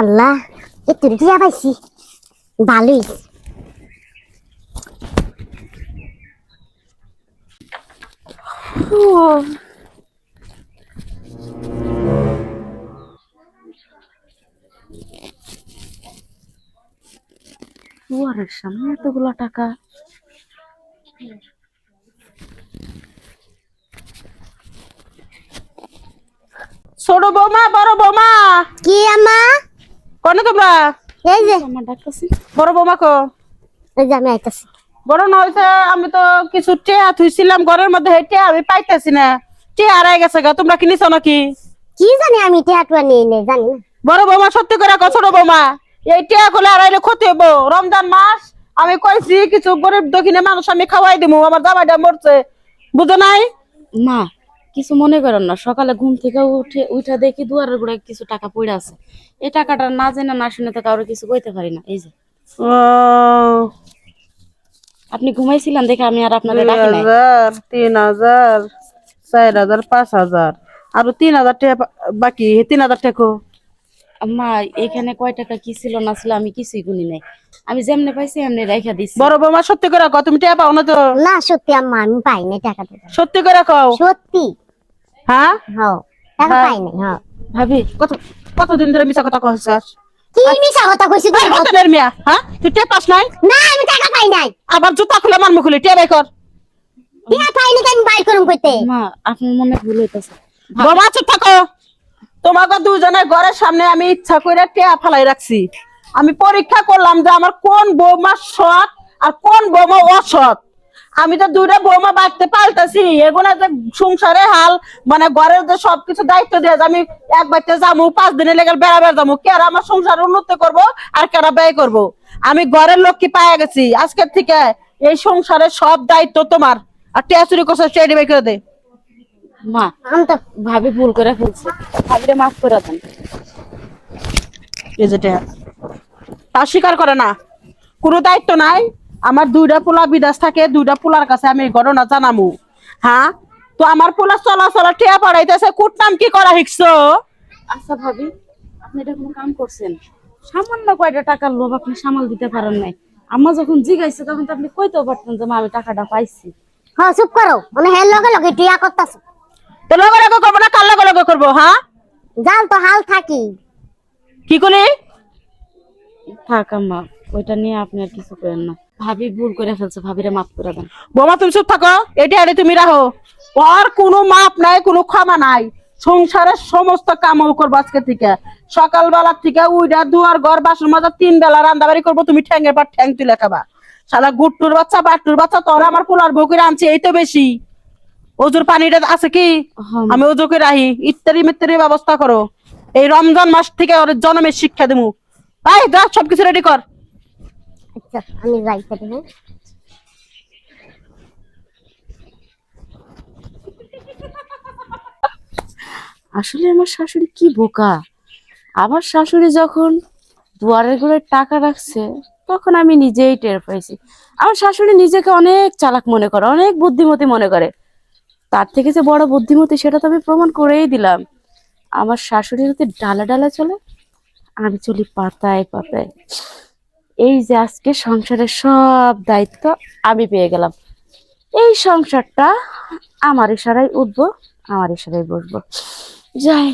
আল্লাহ একটু টিয়া পাইছি ভালোই। দুয়ারের সামনে এতগুলা টাকা। ছোট বৌমা, বড় বৌমা, কি আম্মা? কোন তোমরা? এই যে আমার ডাকতেছি। বড় বৌমা কো? এই যে আমি আইতাছি। বড় না হইছে, আমি তো কিছু টেয়া থুইছিলাম ঘরের মধ্যে, হেঁটে আমি পাইতেছি না। টেয়া হারাই গেছে গা, তোমরা কি নিছো নাকি? কি জানি আমি টিয়াটুয়া নিয়ে নেই জানি না। বড় বৌমা সত্যি করে কও, ছোট বৌমা এই টেয়া গুলো হারাইলে ক্ষতি হইব। রমজান মাস, আমি কইছি কিছু গরিব দক্ষিণে মানুষ আমি খাওয়াই দিমু, আমার জামাইটা মরছে, বুঝো নাই? মা, কিছু মনে করেন না, সকালে ঘুম থেকে উঠে দেখি দুয়ারের গোড়ায় কিছু টাকা পড়ে আছে। এই টাকাটা না জেনে না শুনে তো কারোর কিছু কইতে পারি না। এই যে ও, আপনি ঘুমাইছিলেন দেখে আমি আর আপনাদের 2,000, ডাকি নাই। 3,000, 4,000, 5,000, আরো 3,000 টাকা বাকি। 3,000 টাকা মা, এখানে কয় টাকা কি ছিল না ছিল আমি কিছুই গুনি নাই। আমি যেমনে পাইছি এমনি রাইখা দিছি। বড় বৌমা সত্যি করে কও, তুমি টাকা পাও না তো? না সত্যি আম্মা আমি পাই নাই টাকাটা। সত্যি করে কও। সত্যি হ্যাঁ হ্যাঁ টাকা হ্যাঁ। পাই নাই। হ্যাঁ ভাবি কতদিন ধরে মিছা কথা কইছস? কি মিছা কথা কইছি তুই? কতদিনের মিয়া? হ্যাঁ, তুই টাকা পাস নাই? না আমি টাকা পাই নাই। আবার জুতা খুলে মারমু খুলে টাকা বাই কর। টিয়া পাই নাই আমি বাইর করুম কইতে। মা, আপনার মনে ভুল হইতাছে। বাবা চুপ থাকো। তোমাকে দুজনের ঘরের সামনে আমি ইচ্ছা করে টেয়া ফালাই রাখছি। আমি পরীক্ষা করলাম যে আমার কোন বৌমা সৎ আর কোন বৌমা অসৎ। আমি তো দুইটা বৌমা বাড়তে পাল্টাছি, এগুলো যে সংসারে হাল, মানে ঘরের যে সবকিছু দায়িত্ব দিয়ে আমি এক বাড়তে যাবো, 5 দিনে লেগে বেড়াবার যাবো, কে আর আমার সংসার উন্নতি করব আর কারা ব্যয় করব। আমি ঘরের লক্ষ্মী পাইয়া গেছি, আজকের থেকে এই সংসারের সব দায়িত্ব তোমার। আর টেয়া চুরি করছো, টেডি বাই করে দে। মা, আমি তো ভাবি ভুল করে ফেলছে, ভাবিরে মাফ করে দেন। এই যে টেয়া তা স্বীকার করে না, কোনো দায়িত্ব নাই। আমার দুইটা পোলা বিদেশ থাকে, দুইটা পোলার কাছে আমি এই ঘটনা জানামু। হ্যাঁ, তো আমার পোলা চলা টিয়া পড়াইতেছে, কুট নাম কি করা শিখছো? আচ্ছা ভাবি, আপনি এটা কোনো কাম করছেন? সামান্য কয়টা টাকার লোভ আপনি সামাল দিতে পারেন নাই। আম্মা যখন জিগাইছে তখন তো আপনি কইতেও পারতেন যে মা আমি টাকাটা পাইছি। হ্যাঁ চুপ করো মানে হ্যাঁ লগে লগে টিয়া করতাছ। তো লগে লগে করবো না, কার লগে লগে করবো? হ্যাঁ, জাল তো হাল থাকি। কি করলি? থাক আম্মা, ওইটা নিয়ে আপনি আর কিছু করেন না। ভাবি ভুল করে ফেলছে, ভাবিরে মাফ করে দেন। বোমা তুমি চুপ থাকো, এটা আরে তুমি রাখো। ওর কোনো মাপ নাই, কোনো ক্ষমা নাই। সংসারের সমস্ত কাম ও করবো আজকে থেকে। সকালবেলা থেকে উইডা দুয়ার ঘর বাসন মাজা 3 বেলা রান্দাবাড়ি করবো, তুমি ঠ্যাঙ্গের পর ঠ্যাং তুলে খাবা। শালা গুট্টুর বাচ্চা বাট্টুর বাচ্চা, তোরা আমার পোলার বউ করে আনছে, এই তো বেশি। ওজুর পানিটা আছে কি? হ্যাঁ, আমি ওজু করে রাহি, ইত্যাদি মিত্যাদি ব্যবস্থা করো। এই রমজান মাস থেকে ওর জন্মের শিক্ষা দেবো। এই যা, সবকিছু রেডি কর। আচ্ছা আমি যাই খেতে। হ্যাঁ আসলে আমার শাশুড়ি কি বোকা। আমার শাশুড়ি যখন দুয়ারের ঘরে টাকা রাখছে তখন আমি নিজেই টের পাইছি। আমার শাশুড়ি নিজেকে অনেক চালাক মনে করে, অনেক বুদ্ধিমতী মনে করে। তার থেকে যে বড় বুদ্ধিমতী সেটা তো আমি প্রমাণ করেই দিলাম। আমার শাশুড়ি যদি ডালা ডালা চলে, আমি চলি পাতায় পাতায়। এই যে আজকে সংসারের সব দায়িত্ব আমি পেয়ে গেলাম। এই সংসারটা আমার ইশারায় উঠবো, আমার ইশারায় বসবো। যাই।